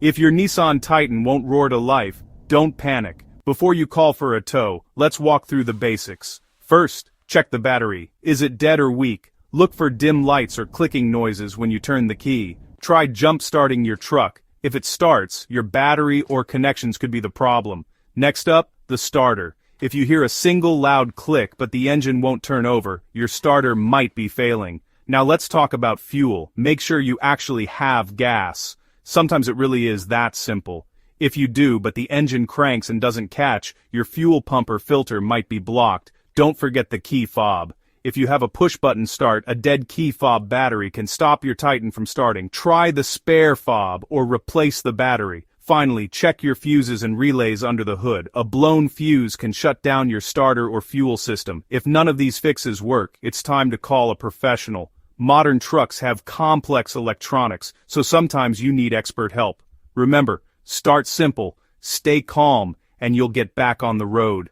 If your Nissan Titan won't roar to life, don't panic. Before you call for a tow, let's walk through the basics. First, check the battery. Is it dead or weak? Look for dim lights or clicking noises when you turn the key. Try jump-starting your truck. If it starts, your battery or connections could be the problem. Next up, the starter. If you hear a single loud click but the engine won't turn over, your starter might be failing. Now let's talk about fuel. Make sure you actually have gas. Sometimes it really is that simple. If you do, but the engine cranks and doesn't catch, your fuel pump or filter might be blocked. Don't forget the key fob. If you have a push-button start, a dead key fob battery can stop your Titan from starting. Try the spare fob or replace the battery. Finally, check your fuses and relays under the hood. A blown fuse can shut down your starter or fuel system. If none of these fixes work, it's time to call a professional. Modern trucks have complex electronics, so sometimes you need expert help. Remember, start simple, stay calm, and you'll get back on the road.